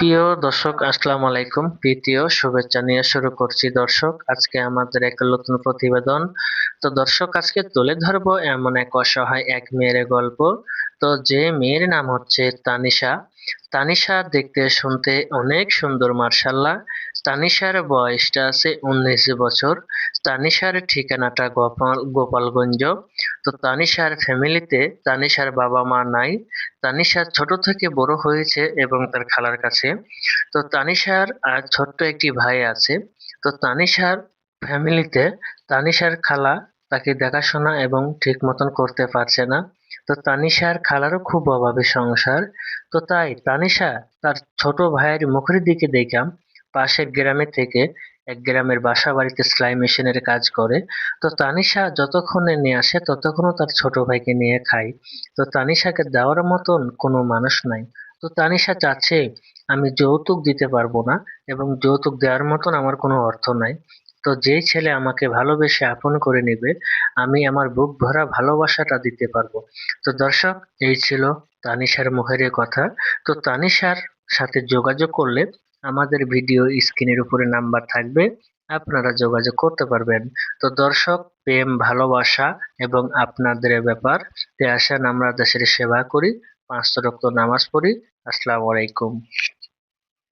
প্রিয় দর্শক, আসসালামু আলাইকুম। প্রীতীয় শুভেচ্ছা নিয়ে শুরু করছি দর্শক, আজকে আমাদের এক নতুন প্রতিবেদন। তো দর্শক, আজকে তুলে ধরবো এমন এক অসহায় এক মেয়ের গল্প। তো যে মেয়ের নাম হচ্ছে তানিশা। তানিশা দেখতে শুনতে অনেক সুন্দর, মার্শাল্লাহ। তানিশার বয়সটা আছে 19 বছর। তানিশার ঠিকানাটা গোপালগঞ্জ। তো তানিশার ফ্যামিলিতে তানিশার বাবা মা নাই। তানিশা ছোট থেকে বড় হয়েছে এবং তার খালার কাছে। তো তানিশার ছোট্ট একটি ভাই আছে। তো তানিশার ফ্যামিলিতে তানিশার খালা তাকে দেখাশোনা এবং ঠিক মতন করতে পারছে না। তো তানিশার খালারও খুব অভাবী সংসার। তো তাই তানিশা তার ছোট ভাইয়ের মুখের দিকে দেখলাম পাশের গ্রামে থেকে এক গ্রামের বাসা বাড়িতে সেলাই মেশিনের কাজ করে। তো তানিশা যতক্ষণে নিয়ে আসে ততক্ষণও তার ছোট ভাইকে নিয়ে খায়। তো তানিশাকে দেওয়ার মতন কোনো মানুষ নাই। তো তানিশা চাচ্ছে আমি যৌতুক দিতে পারবো না এবং যৌতুক দেওয়ার মতন আমার কোনো অর্থ নাই। তো যেই ছেলে আমাকে ভালোবেসে আপন করে নেবে, আমি আমার বুক ভরা ভালোবাসাটা দিতে পারবো। তো দর্শক, এই ছিল তানিশার মুখের এ কথা। তো তানিশার সাথে যোগাযোগ করলে আমাদের ভিডিও স্ক্রিনের উপরে নাম্বার থাকবে, আপনারা যোগাযোগ করতে পারবেন। তো দর্শক, প্রেম ভালোবাসা এবং আপনাদের এ ব্যাপার তে আসেন আমরা দেশের সেবা করি, 5 ওয়াক্ত নামাজ পড়ি। আসসালামু আলাইকুম।